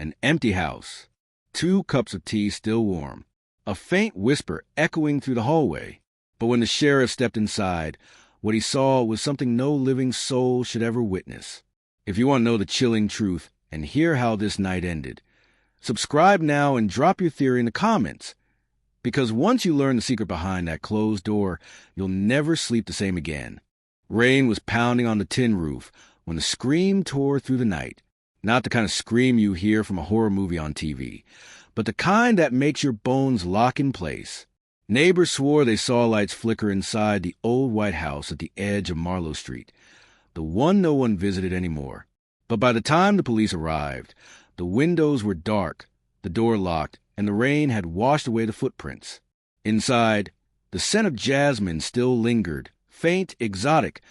An empty house. 2 cups of tea still warm. A faint whisper echoing through the hallway. But when the sheriff stepped inside, what he saw was something no living soul should ever witness. If you want to know the chilling truth and hear how this night ended, subscribe now and drop your theory in the comments. Because once you learn the secret behind that closed door, you'll never sleep the same again. Rain was pounding on the tin roof when the scream tore through the night. Not the kind of scream you hear from a horror movie on TV, but the kind that makes your bones lock in place. Neighbors swore they saw lights flicker inside the old White House at the edge of Marlowe Street, the one no one visited anymore. But by the time the police arrived, the windows were dark, the door locked, and the rain had washed away the footprints. Inside, the scent of jasmine still lingered, faint, exotic,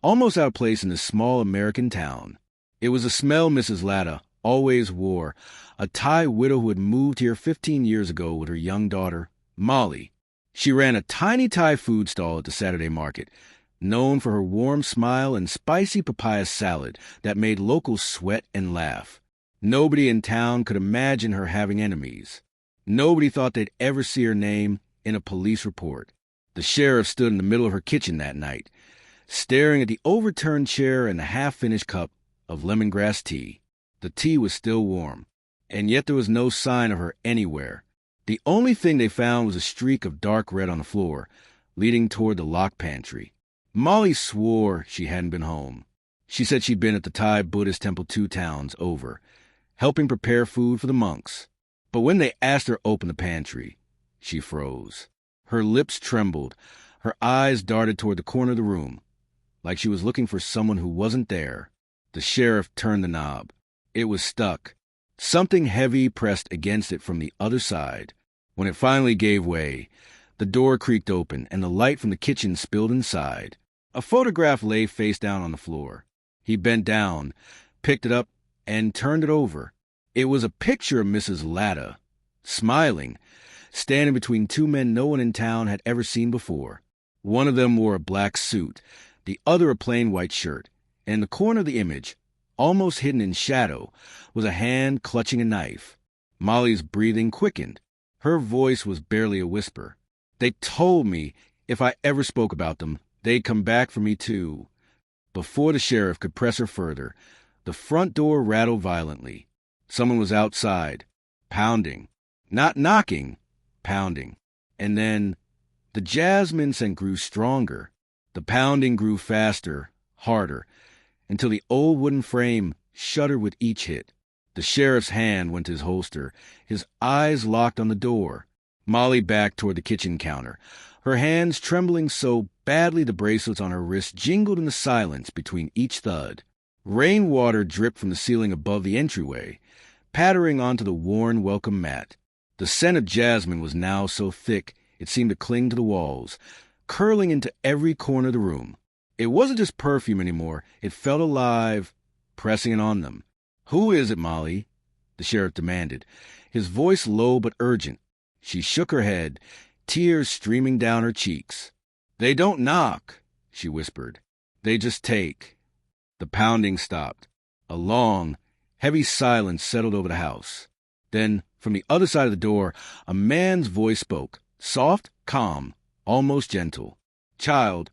almost out of place in this small American town. It was a smell Mrs. Latta always wore, a Thai widow who had moved here 15 years ago with her young daughter, Molly. She ran a tiny Thai food stall at the Saturday market, known for her warm smile and spicy papaya salad that made locals sweat and laugh. Nobody in town could imagine her having enemies. Nobody thought they'd ever see her name in a police report. The sheriff stood in the middle of her kitchen that night, staring at the overturned chair and the half-finished cup of lemongrass tea. The tea was still warm, and yet there was no sign of her anywhere. The only thing they found was a streak of dark red on the floor, leading toward the locked pantry. Molly swore she hadn't been home. She said she'd been at the Thai Buddhist temple 2 towns over, helping prepare food for the monks. But when they asked her to open the pantry, she froze. Her lips trembled. Her eyes darted toward the corner of the room, like she was looking for someone who wasn't there. The sheriff turned the knob. It was stuck. Something heavy pressed against it from the other side. When it finally gave way, the door creaked open and the light from the kitchen spilled inside. A photograph lay face down on the floor. He bent down, picked it up, and turned it over. It was a picture of Mrs. Latta, smiling, standing between 2 men no one in town had ever seen before. One of them wore a black suit, the other a plain white shirt, and in the corner of the image, almost hidden in shadow, was a hand clutching a knife. Molly's breathing quickened. Her voice was barely a whisper. They told me if I ever spoke about them, they'd come back for me too. Before the sheriff could press her further, the front door rattled violently. Someone was outside, pounding. Not knocking, pounding. And then the jasmine scent grew stronger. The pounding grew faster, harder, until the old wooden frame shuddered with each hit. The sheriff's hand went to his holster, his eyes locked on the door. Molly backed toward the kitchen counter, her hands trembling so badly the bracelets on her wrists jingled in the silence between each thud. Rainwater dripped from the ceiling above the entryway, pattering onto the worn welcome mat. The scent of jasmine was now so thick it seemed to cling to the walls, curling into every corner of the room. It wasn't just perfume anymore. It felt alive, pressing in on them. "Who is it, Molly?" the sheriff demanded, his voice low but urgent. She shook her head, tears streaming down her cheeks. "They don't knock," she whispered. "They just take." The pounding stopped. A long, heavy silence settled over the house. Then, from the other side of the door, a man's voice spoke, soft, calm, almost gentle. "Child,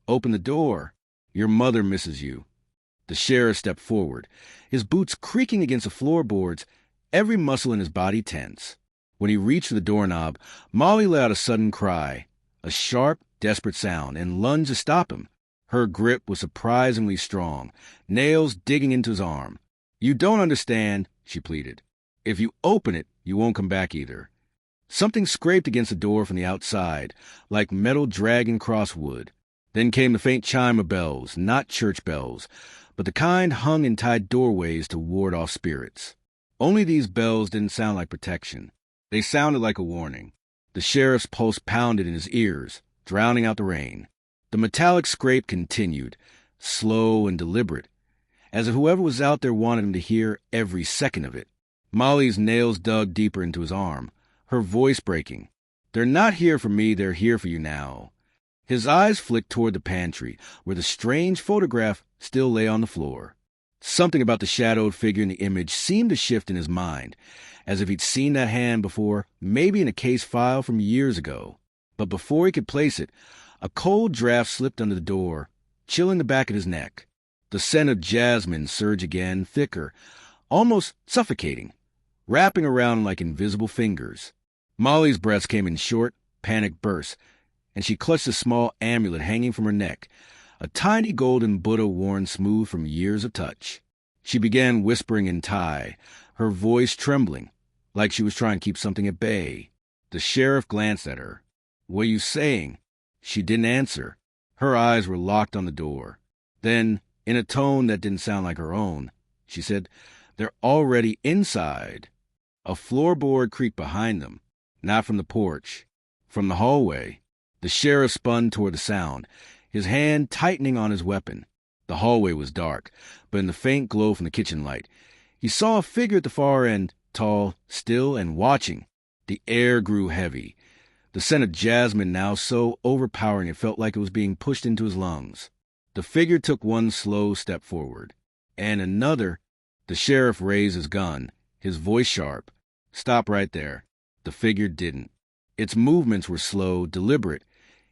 open the door. Your mother misses you." The sheriff stepped forward, his boots creaking against the floorboards, every muscle in his body tense. When he reached for the doorknob, Molly let out a sudden cry, a sharp, desperate sound, and lunged to stop him. Her grip was surprisingly strong, nails digging into his arm. "You don't understand," she pleaded. "If you open it, you won't come back either." Something scraped against the door from the outside, like metal dragging across wood. Then came the faint chime of bells, not church bells, but the kind hung in tied doorways to ward off spirits. Only these bells didn't sound like protection. They sounded like a warning. The sheriff's pulse pounded in his ears, drowning out the rain. The metallic scrape continued, slow and deliberate, as if whoever was out there wanted him to hear every second of it. Molly's nails dug deeper into his arm, her voice breaking. "They're not here for me, they're here for you now." His eyes flicked toward the pantry, where the strange photograph still lay on the floor. Something about the shadowed figure in the image seemed to shift in his mind, as if he'd seen that hand before, maybe in a case file from years ago. But before he could place it, a cold draft slipped under the door, chilling the back of his neck. The scent of jasmine surged again, thicker, almost suffocating, wrapping around like invisible fingers. Molly's breaths came in short, panicked bursts, and she clutched a small amulet hanging from her neck, a tiny golden Buddha worn smooth from years of touch. She began whispering in Thai, her voice trembling, like she was trying to keep something at bay. The sheriff glanced at her. "What are you saying?" She didn't answer. Her eyes were locked on the door. Then, in a tone that didn't sound like her own, she said, "They're already inside." A floorboard creaked behind them, not from the porch, from the hallway. The sheriff spun toward the sound, his hand tightening on his weapon. The hallway was dark, but in the faint glow from the kitchen light, he saw a figure at the far end, tall, still, and watching. The air grew heavy, the scent of jasmine now so overpowering it felt like it was being pushed into his lungs. The figure took one slow step forward, and another. The sheriff raised his gun, his voice sharp. "Stop right there." The figure didn't. Its movements were slow, deliberate,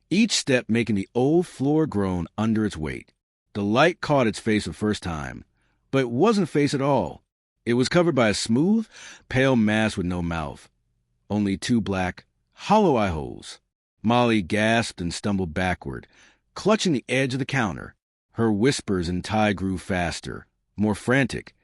each step making the old floor groan under its weight. The light caught its face the first time, but it wasn't a face at all. It was covered by a smooth, pale mask with no mouth, only two black, hollow eye holes. Molly gasped and stumbled backward, clutching the edge of the counter. Her whispers in Thai grew faster, more frantic,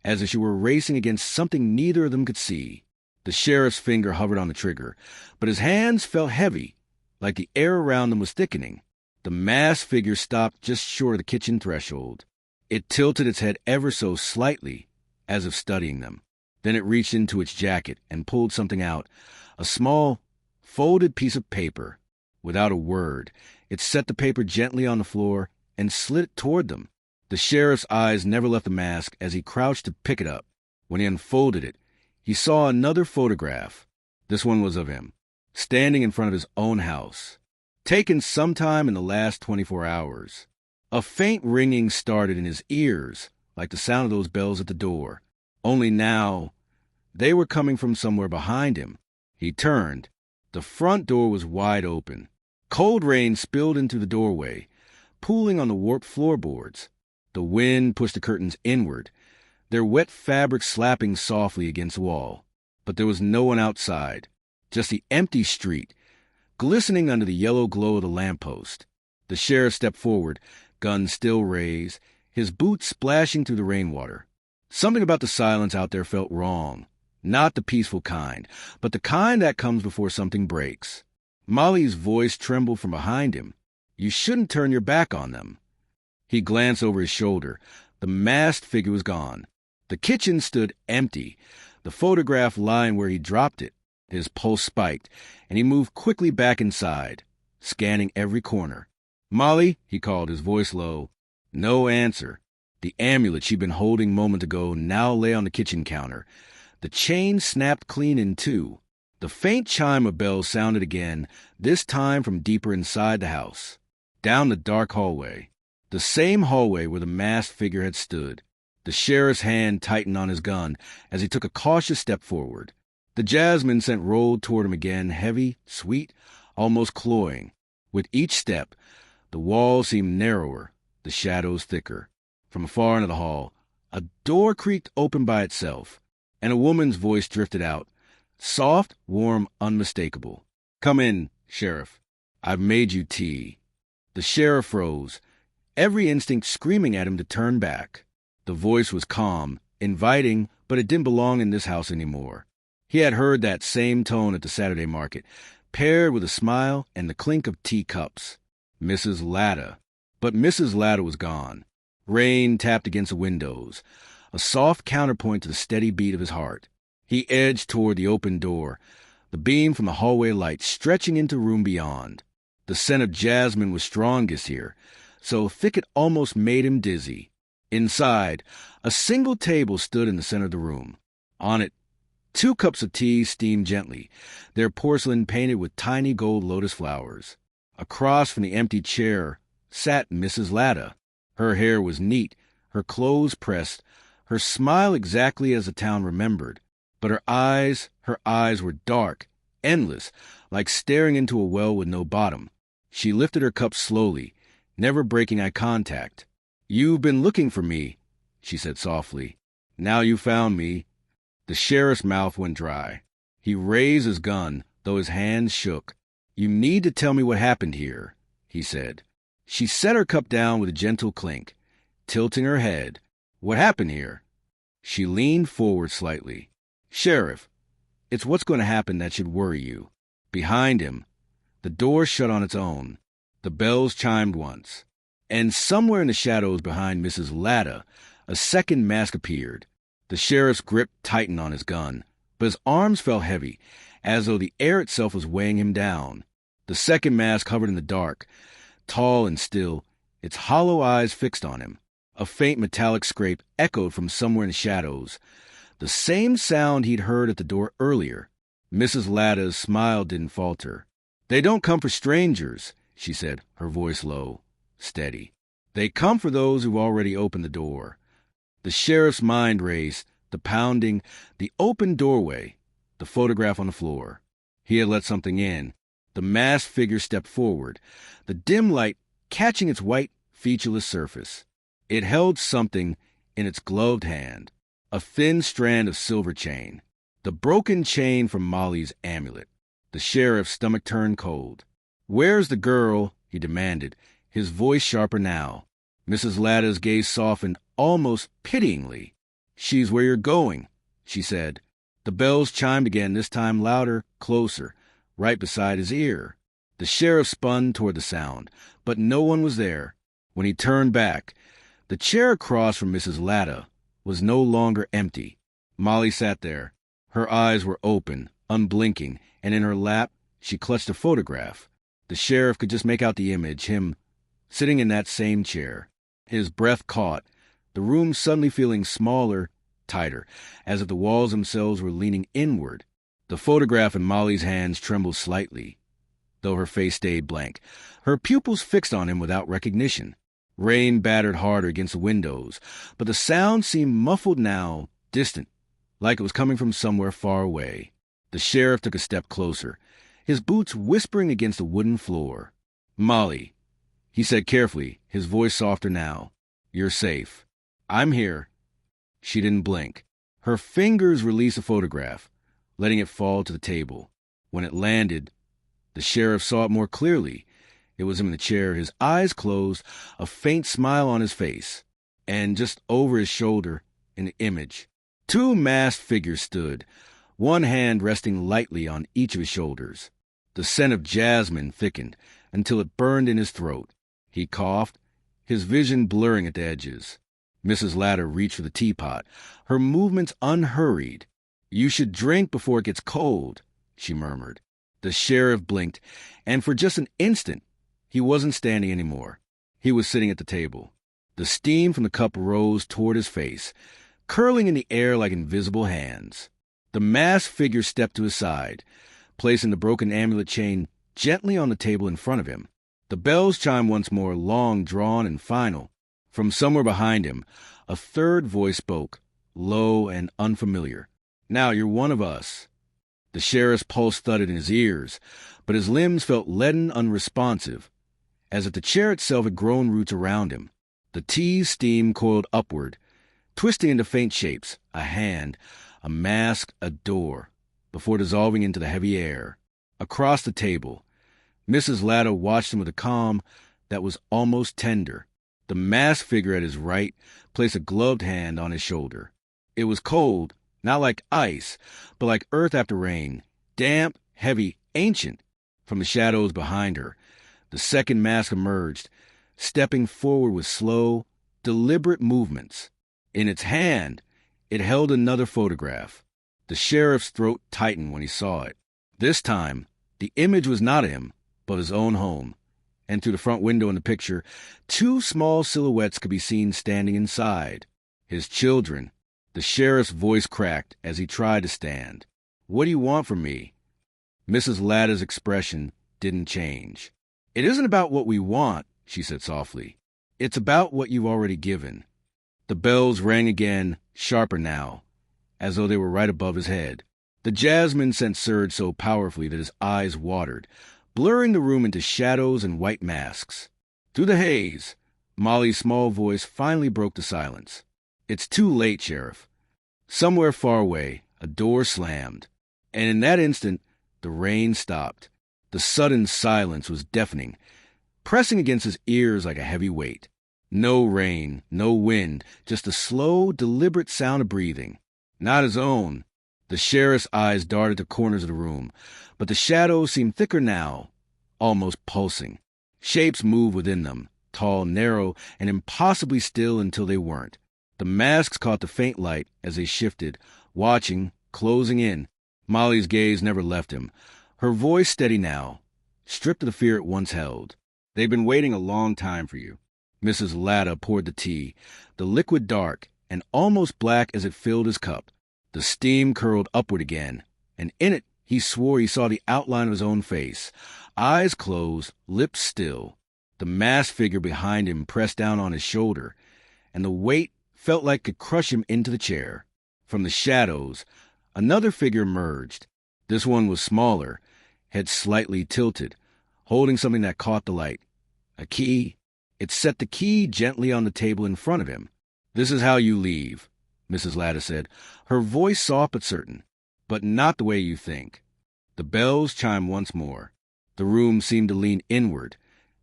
as if she were racing against something neither of them could see. The sheriff's finger hovered on the trigger, but his hands felt heavy, like the air around them was thickening. The masked figure stopped just short of the kitchen threshold. It tilted its head ever so slightly, as if studying them. Then it reached into its jacket and pulled something out, a small, folded piece of paper. Without a word, it set the paper gently on the floor and slid it toward them. The sheriff's eyes never left the mask as he crouched to pick it up. When he unfolded it, he saw another photograph. This one was of him, standing in front of his own house, taken sometime in the last 24 hours. A faint ringing started in his ears, like the sound of those bells at the door. Only now, they were coming from somewhere behind him. He turned. The front door was wide open. Cold rain spilled into the doorway, pooling on the warped floorboards. The wind pushed the curtains inward, their wet fabric slapping softly against the wall. But there was no one outside, just the empty street, glistening under the yellow glow of the lamppost. The sheriff stepped forward, gun still raised, his boots splashing through the rainwater. Something about the silence out there felt wrong. Not the peaceful kind, but the kind that comes before something breaks. Molly's voice trembled from behind him. "You shouldn't turn your back on them." He glanced over his shoulder. The masked figure was gone. The kitchen stood empty, the photograph lying where he dropped it. His pulse spiked, and he moved quickly back inside, scanning every corner. "Molly," he called, his voice low. No answer. The amulet she'd been holding a moment ago now lay on the kitchen counter. The chain snapped clean in two. The faint chime of bells sounded again, this time from deeper inside the house. Down the dark hallway. The same hallway where the masked figure had stood. The sheriff's hand tightened on his gun as he took a cautious step forward. The jasmine scent rolled toward him again, heavy, sweet, almost cloying. With each step, the walls seemed narrower, the shadows thicker. From far into the hall, a door creaked open by itself, and a woman's voice drifted out, soft, warm, unmistakable. "Come in, Sheriff. I've made you tea." The sheriff froze, every instinct screaming at him to turn back. The voice was calm, inviting, but it didn't belong in this house anymore. He had heard that same tone at the Saturday market, paired with a smile and the clink of teacups. Mrs. Latta. But Mrs. Latta was gone. Rain tapped against the windows, a soft counterpoint to the steady beat of his heart. He edged toward the open door, the beam from the hallway light stretching into the room beyond. The scent of jasmine was strongest here, so thick it almost made him dizzy. Inside, a single table stood in the center of the room. On it, 2 cups of tea steamed gently, their porcelain painted with tiny gold lotus flowers. Across from the empty chair sat Mrs. Latta. Her hair was neat, her clothes pressed, her smile exactly as the town remembered. But her eyes were dark, endless, like staring into a well with no bottom. She lifted her cup slowly, never breaking eye contact. "You've been looking for me," she said softly. "Now you found me." The sheriff's mouth went dry. He raised his gun, though his hands shook. "You need to tell me what happened here," he said. She set her cup down with a gentle clink, tilting her head. "What happened here?" She leaned forward slightly. "Sheriff, it's what's going to happen that should worry you." Behind him, the door shut on its own. The bells chimed once. And somewhere in the shadows behind Mrs. Latta, a second mask appeared. The sheriff's grip tightened on his gun, but his arms felt heavy, as though the air itself was weighing him down. The second mask hovered in the dark, tall and still, its hollow eyes fixed on him. A faint metallic scrape echoed from somewhere in the shadows, the same sound he'd heard at the door earlier. Mrs. Latta's smile didn't falter. "They don't come for strangers," she said, her voice low, steady. "They come for those who've already opened the door." The sheriff's mind raced, the pounding, the open doorway, the photograph on the floor. He had let something in. The masked figure stepped forward, the dim light catching its white, featureless surface. It held something in its gloved hand, a thin strand of silver chain, the broken chain from Molly's amulet. The sheriff's stomach turned cold. "Where's the girl?" he demanded, his voice sharper now. Mrs. Latta's gaze softened almost pityingly. "She's where you're going," she said. The bells chimed again, this time louder, closer, right beside his ear. The sheriff spun toward the sound, but no one was there. When he turned back, the chair across from Mrs. Latta was no longer empty. Molly sat there. Her eyes were open, unblinking, and in her lap she clutched a photograph. The sheriff could just make out the image, him sitting in that same chair. His breath caught, the room suddenly feeling smaller, tighter, as if the walls themselves were leaning inward. The photograph in Molly's hands trembled slightly, though her face stayed blank, her pupils fixed on him without recognition. Rain battered harder against the windows, but the sound seemed muffled now, distant, like it was coming from somewhere far away. The sheriff took a step closer, his boots whispering against the wooden floor. "Molly," he said carefully, his voice softer now. "You're safe. I'm here." She didn't blink. Her fingers released the photograph, letting it fall to the table. When it landed, the sheriff saw it more clearly. It was him in the chair, his eyes closed, a faint smile on his face. And just over his shoulder, in the image, two masked figures stood, one hand resting lightly on each of his shoulders. The scent of jasmine thickened until it burned in his throat. He coughed, his vision blurring at the edges. Mrs. Latta reached for the teapot, her movements unhurried. "You should drink before it gets cold," she murmured. The sheriff blinked, and for just an instant, he wasn't standing anymore. He was sitting at the table. The steam from the cup rose toward his face, curling in the air like invisible hands. The masked figure stepped to his side, placing the broken amulet chain gently on the table in front of him. The bells chimed once more, long, drawn, and final. From somewhere behind him, a third voice spoke, low and unfamiliar. "Now you're one of us." The sheriff's pulse thudded in his ears, but his limbs felt leaden, unresponsive, as if the chair itself had grown roots around him. The tea's steam coiled upward, twisting into faint shapes, a hand, a mask, a door, before dissolving into the heavy air. Across the table, Mrs. Latta watched him with a calm that was almost tender. The masked figure at his right placed a gloved hand on his shoulder. It was cold, not like ice, but like earth after rain, damp, heavy, ancient. From the shadows behind her, the second mask emerged, stepping forward with slow, deliberate movements. In its hand, it held another photograph. The sheriff's throat tightened when he saw it. This time, the image was not him, but his own home. And through the front window in the picture, two small silhouettes could be seen standing inside. His children. The sheriff's voice cracked as he tried to stand. "What do you want from me?" Mrs. Latta's expression didn't change. "It isn't about what we want," she said softly. "It's about what you've already given." The bells rang again, sharper now, as though they were right above his head. The jasmine scent surged so powerfully that his eyes watered, blurring the room into shadows and white masks. Through the haze, Molly's small voice finally broke the silence. "It's too late, Sheriff." Somewhere far away, a door slammed, and in that instant, the rain stopped. The sudden silence was deafening, pressing against his ears like a heavy weight. No rain, no wind, just a slow, deliberate sound of breathing. Not his own. The sheriff's eyes darted to corners of the room, but the shadows seemed thicker now, almost pulsing. Shapes moved within them, tall, narrow, and impossibly still until they weren't. The masks caught the faint light as they shifted, watching, closing in. Molly's gaze never left him, her voice steady now, stripped of the fear it once held. "They've been waiting a long time for you." Mrs. Latta poured the tea, the liquid dark and almost black as it filled his cup. The steam curled upward again, and in it he swore he saw the outline of his own face, eyes closed, lips still. The masked figure behind him pressed down on his shoulder, and the weight felt like it could crush him into the chair. From the shadows, another figure emerged. This one was smaller, head slightly tilted, holding something that caught the light. A key. It set the key gently on the table in front of him. "This is how you leave," Mrs. Latta said, her voice soft but certain. "But not the way you think." The bells chimed once more. The room seemed to lean inward,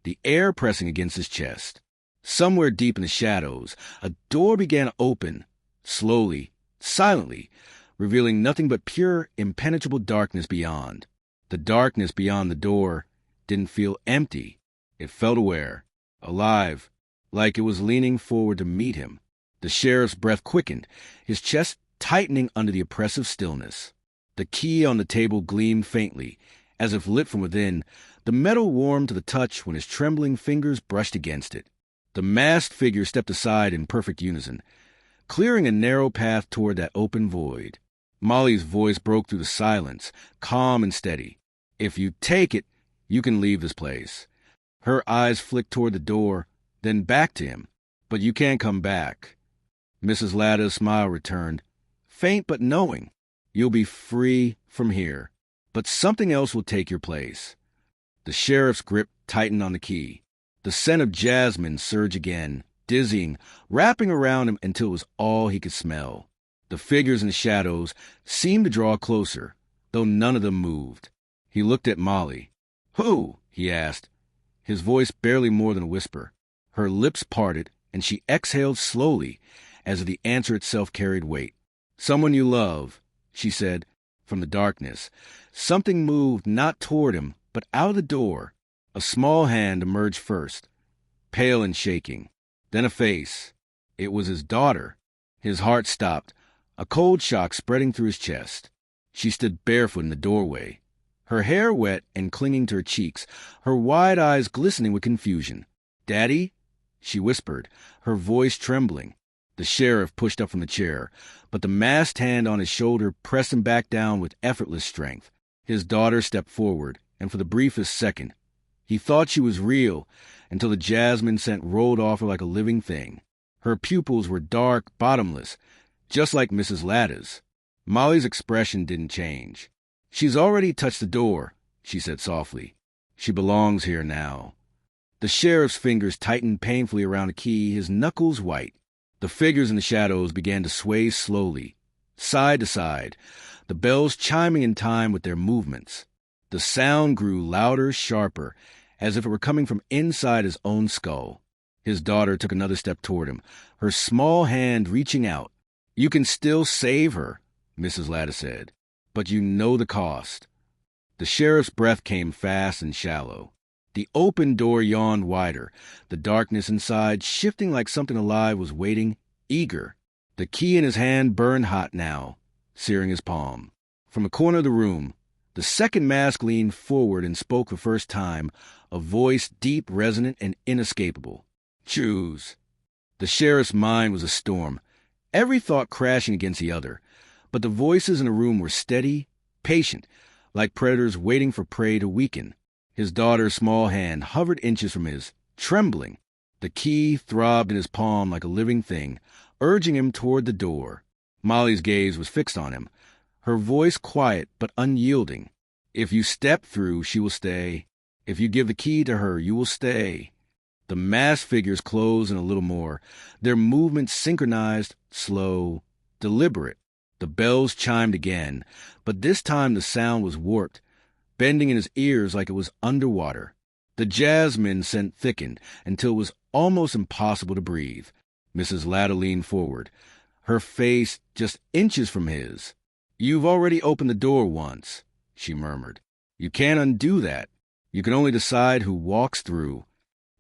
the air pressing against his chest. Somewhere deep in the shadows, a door began to open, slowly, silently, revealing nothing but pure, impenetrable darkness beyond. The darkness beyond the door didn't feel empty. It felt aware, alive, like it was leaning forward to meet him. The sheriff's breath quickened, his chest tightening under the oppressive stillness. The key on the table gleamed faintly, as if lit from within. The metal warmed to the touch when his trembling fingers brushed against it. The masked figure stepped aside in perfect unison, clearing a narrow path toward that open void. Molly's voice broke through the silence, calm and steady. "If you take it, you can leave this place." Her eyes flicked toward the door, then back to him. "But you can't come back." Mrs. Latta's smile returned, faint but knowing. "You'll be free from here, but something else will take your place." The sheriff's grip tightened on the key. The scent of jasmine surged again, dizzying, wrapping around him until it was all he could smell. The figures in the shadows seemed to draw closer, though none of them moved. He looked at Molly. "Who?" he asked, his voice barely more than a whisper. Her lips parted, and she exhaled slowly, as if the answer itself carried weight. "Someone you love," she said, from the darkness. Something moved not toward him, but out of the door. A small hand emerged first, pale and shaking. Then a face. It was his daughter. His heart stopped, a cold shock spreading through his chest. She stood barefoot in the doorway, her hair wet and clinging to her cheeks, her wide eyes glistening with confusion. "Daddy?" she whispered, her voice trembling. The sheriff pushed up from the chair, but the masked hand on his shoulder pressed him back down with effortless strength. His daughter stepped forward, and for the briefest second, he thought she was real, until the jasmine scent rolled off her like a living thing. Her pupils were dark, bottomless, just like Mrs. Latta's. Molly's expression didn't change. "She's already touched the door," she said softly. "She belongs here now." The sheriff's fingers tightened painfully around the key, his knuckles white. The figures in the shadows began to sway slowly, side to side, the bells chiming in time with their movements. The sound grew louder, sharper, as if it were coming from inside his own skull. His daughter took another step toward him, her small hand reaching out. "You can still save her," Mrs. Latta said, "but you know the cost." The sheriff's breath came fast and shallow. The open door yawned wider, the darkness inside shifting like something alive was waiting, eager. The key in his hand burned hot now, searing his palm. From a corner of the room, the second mask leaned forward and spoke for the first time, a voice deep, resonant, and inescapable. "Choose." The sheriff's mind was a storm, every thought crashing against the other, but the voices in the room were steady, patient, like predators waiting for prey to weaken. His daughter's small hand hovered inches from his, trembling. The key throbbed in his palm like a living thing, urging him toward the door. Molly's gaze was fixed on him, her voice quiet but unyielding. If you step through, she will stay. If you give the key to her, you will stay. The masked figures closed in a little more, their movements synchronized, slow, deliberate. The bells chimed again, but this time the sound was warped, bending in his ears like it was underwater. The jasmine scent thickened until it was almost impossible to breathe. Mrs. Latta leaned forward, her face just inches from his. "You've already opened the door once," she murmured. "You can't undo that. You can only decide who walks through."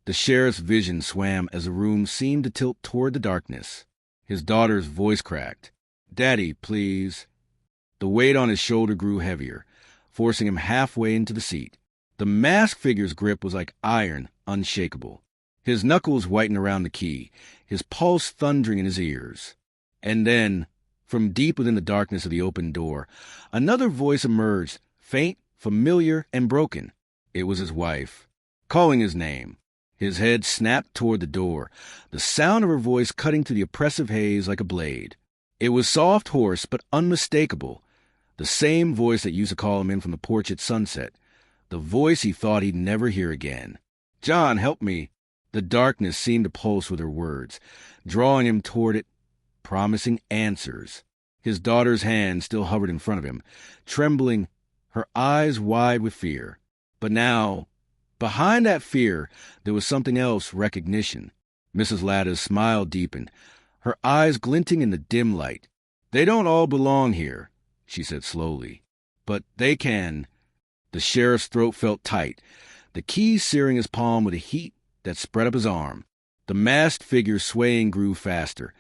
The sheriff's vision swam as the room seemed to tilt toward the darkness. His daughter's voice cracked. "Daddy, please." The weight on his shoulder grew heavier, forcing him halfway into the seat. The masked figure's grip was like iron, unshakable. His knuckles whitened around the key, his pulse thundering in his ears. And then, from deep within the darkness of the open door, another voice emerged, faint, familiar, and broken. It was his wife, calling his name. His head snapped toward the door, the sound of her voice cutting through the oppressive haze like a blade. It was soft, hoarse, but unmistakable. The same voice that used to call him in from the porch at sunset. The voice he thought he'd never hear again. "John, help me." The darkness seemed to pulse with her words, drawing him toward it, promising answers. His daughter's hand still hovered in front of him, trembling, her eyes wide with fear. But now, behind that fear, there was something else, recognition. Mrs. Latta's smile deepened, her eyes glinting in the dim light. "They don't all belong here," she said slowly. "But they can." The sheriff's throat felt tight, the key searing his palm with a heat that spread up his arm. The masked figures swaying grew faster,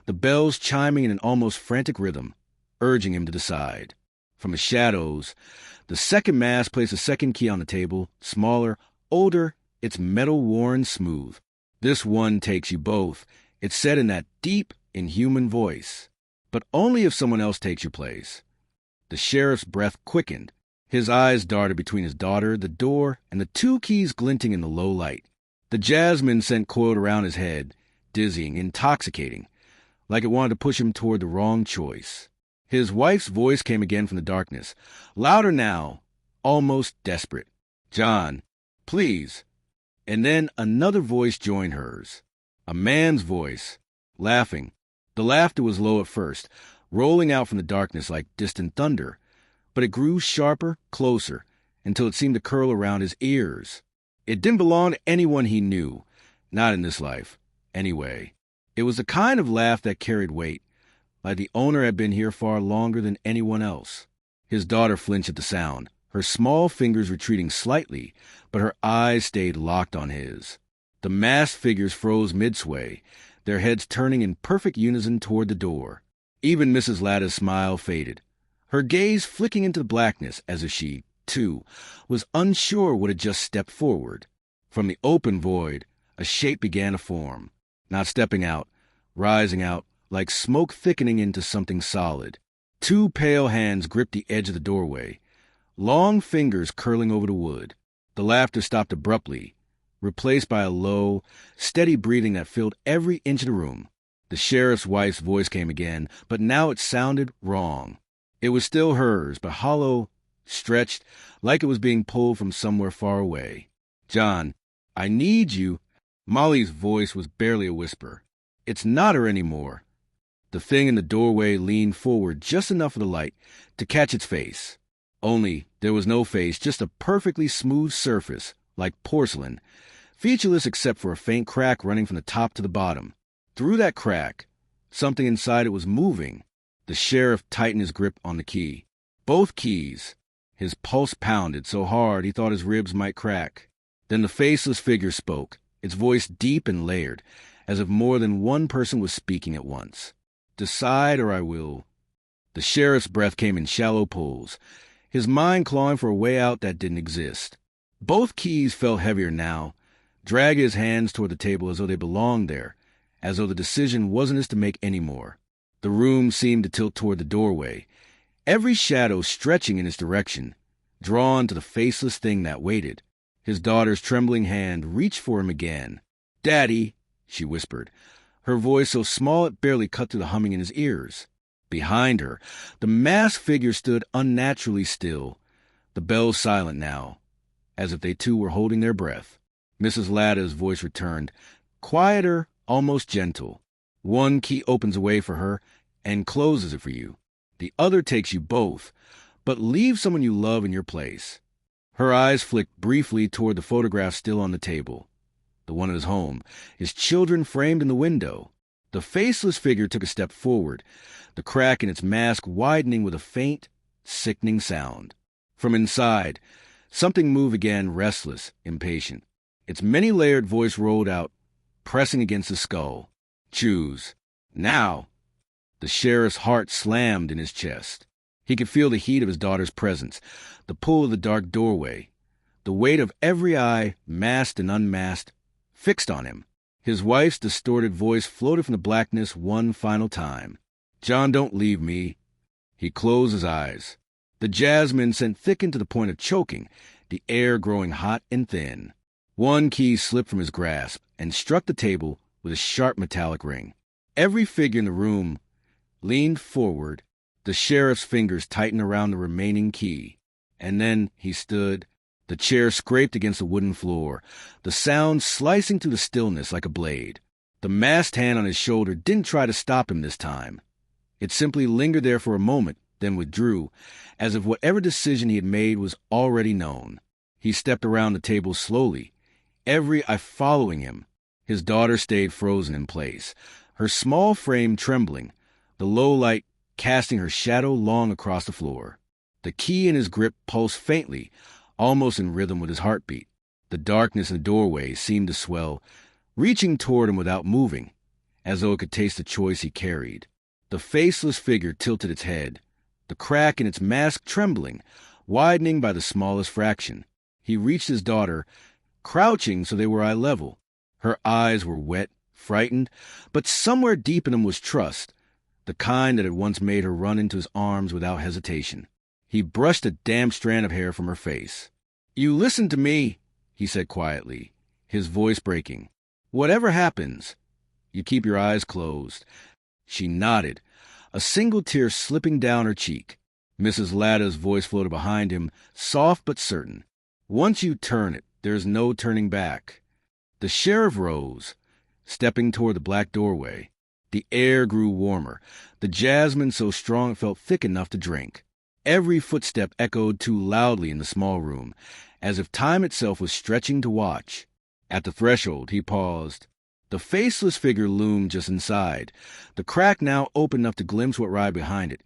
the bells chiming in an almost frantic rhythm, urging him to decide. From the shadows, the second mask placed a second key on the table, smaller, older, its metal worn smooth. "This one takes you both," it said in that deep, inhuman voice. "But only if someone else takes your place." The sheriff's breath quickened. His eyes darted between his daughter, the door, and the two keys glinting in the low light. The jasmine scent coiled around his head, dizzying, intoxicating, like it wanted to push him toward the wrong choice. His wife's voice came again from the darkness, louder now, almost desperate. "John, please." And then another voice joined hers, a man's voice, laughing. The laughter was low at first, rolling out from the darkness like distant thunder, but it grew sharper, closer, until it seemed to curl around his ears. It didn't belong to anyone he knew, not in this life, anyway. It was the kind of laugh that carried weight, like the owner had been here far longer than anyone else. His daughter flinched at the sound, her small fingers retreating slightly, but her eyes stayed locked on his. The masked figures froze mid-sway, their heads turning in perfect unison toward the door. Even Mrs. Latta's smile faded, her gaze flicking into the blackness as if she, too, was unsure what had just stepped forward. From the open void, a shape began to form, not stepping out, rising out, like smoke thickening into something solid. Two pale hands gripped the edge of the doorway, long fingers curling over the wood. The laughter stopped abruptly, replaced by a low, steady breathing that filled every inch of the room. The sheriff's wife's voice came again, but now it sounded wrong. It was still hers, but hollow, stretched, like it was being pulled from somewhere far away. "John, I need you." Molly's voice was barely a whisper. "It's not her anymore." The thing in the doorway leaned forward just enough of the light to catch its face. Only there was no face, just a perfectly smooth surface, like porcelain, featureless except for a faint crack running from the top to the bottom. Through that crack, something inside it was moving. The sheriff tightened his grip on the key. Both keys. His pulse pounded so hard he thought his ribs might crack. Then the faceless figure spoke, its voice deep and layered, as if more than one person was speaking at once. "Decide or I will." The sheriff's breath came in shallow pulls, his mind clawing for a way out that didn't exist. Both keys felt heavier now, dragging his hands toward the table as though they belonged there, as though the decision wasn't his to make anymore. The room seemed to tilt toward the doorway, every shadow stretching in its direction, drawn to the faceless thing that waited. His daughter's trembling hand reached for him again. "Daddy," she whispered, her voice so small it barely cut through the humming in his ears. Behind her, the masked figure stood unnaturally still, the bells silent now, as if they too were holding their breath. Mrs. Latta's voice returned, quieter, almost gentle. One key opens a way for her and closes it for you. The other takes you both, but leaves someone you love in your place. Her eyes flicked briefly toward the photograph still on the table. The one of his home, his children framed in the window. The faceless figure took a step forward, the crack in its mask widening with a faint, sickening sound. From inside, something moved again, restless, impatient. Its many-layered voice rolled out, pressing against the skull. Choose. Now. The sheriff's heart slammed in his chest. He could feel the heat of his daughter's presence, the pull of the dark doorway, the weight of every eye, masked and unmasked, fixed on him. His wife's distorted voice floated from the blackness one final time. John, don't leave me. He closed his eyes. The jasmine sent thickened to the point of choking, the air growing hot and thin. One key slipped from his grasp and struck the table with a sharp metallic ring. Every figure in the room leaned forward, the sheriff's fingers tightened around the remaining key. And then he stood. The chair scraped against the wooden floor, the sound slicing through the stillness like a blade. The masked hand on his shoulder didn't try to stop him this time. It simply lingered there for a moment, then withdrew, as if whatever decision he had made was already known. He stepped around the table slowly, every eye following him. His daughter stayed frozen in place, her small frame trembling, the low light casting her shadow long across the floor. The key in his grip pulsed faintly, almost in rhythm with his heartbeat. The darkness in the doorway seemed to swell, reaching toward him without moving, as though it could taste the choice he carried. The faceless figure tilted its head, the crack in its mask trembling, widening by the smallest fraction. He reached his daughter, crouching so they were eye level. Her eyes were wet, frightened, but somewhere deep in them was trust, the kind that had once made her run into his arms without hesitation. He brushed a damp strand of hair from her face. "You listen to me," he said quietly, his voice breaking. "Whatever happens, you keep your eyes closed." She nodded, a single tear slipping down her cheek. Mrs. Latta's voice floated behind him, soft but certain. "Once you turn it, there's no turning back." The sheriff rose, stepping toward the black doorway. The air grew warmer, the jasmine so strong it felt thick enough to drink. Every footstep echoed too loudly in the small room, as if time itself was stretching to watch. At the threshold, he paused. The faceless figure loomed just inside, the crack now open enough to glimpse what lay behind it.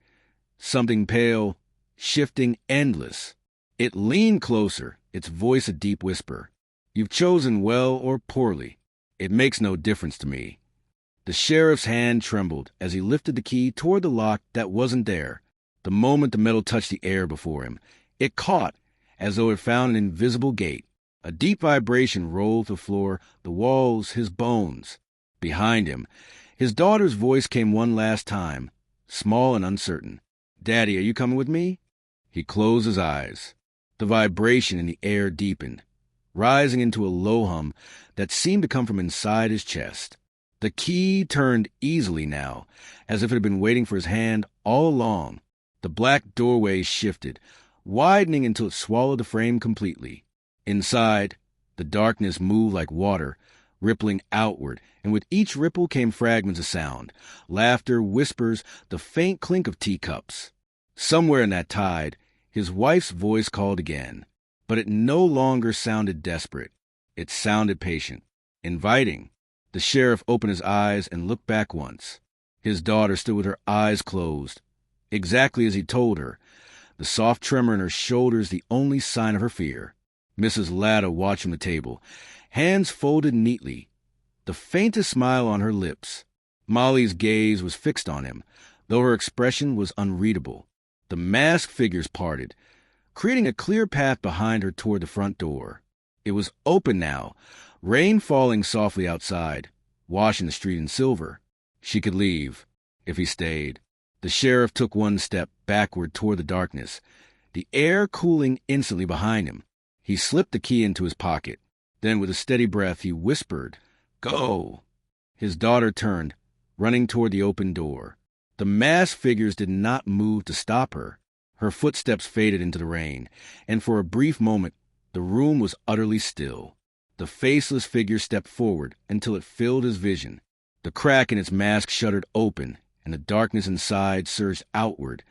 Something pale, shifting, endless. It leaned closer, its voice a deep whisper. "You've chosen well or poorly. It makes no difference to me." The sheriff's hand trembled as he lifted the key toward the lock that wasn't there. The moment the metal touched the air before him, it caught, as though it found an invisible gate. A deep vibration rolled the floor, the walls, his bones. Behind him, his daughter's voice came one last time, small and uncertain. "Daddy, are you coming with me?" He closed his eyes. The vibration in the air deepened, rising into a low hum that seemed to come from inside his chest. The key turned easily now, as if it had been waiting for his hand all along. The black doorway shifted, widening until it swallowed the frame completely. Inside, the darkness moved like water, rippling outward, and with each ripple came fragments of sound, laughter, whispers, the faint clink of teacups. Somewhere in that tide, his wife's voice called again, but it no longer sounded desperate. It sounded patient, inviting. The sheriff opened his eyes and looked back once. His daughter stood with her eyes closed, exactly as he told her, the soft tremor in her shoulders the only sign of her fear. Mrs. Latta watched from the table, hands folded neatly, the faintest smile on her lips. Molly's gaze was fixed on him, though her expression was unreadable. The masked figures parted, creating a clear path behind her toward the front door. It was open now, rain falling softly outside, washing the street in silver. She could leave, if he stayed. The sheriff took one step backward toward the darkness, the air cooling instantly behind him. He slipped the key into his pocket. Then, with a steady breath, he whispered, "Go." His daughter turned, running toward the open door. The masked figures did not move to stop her. Her footsteps faded into the rain, and for a brief moment, the room was utterly still. The faceless figure stepped forward until it filled his vision. The crack in its mask shuddered open, and the darkness inside surged outward,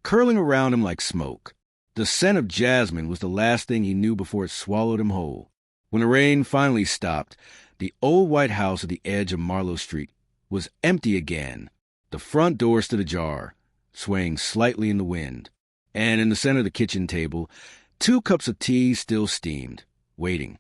curling around him like smoke. The scent of jasmine was the last thing he knew before it swallowed him whole. When the rain finally stopped, the old white house at the edge of Marlowe Street was empty again. The front door stood ajar, swaying slightly in the wind, and in the center of the kitchen table, 2 cups of tea still steamed, waiting.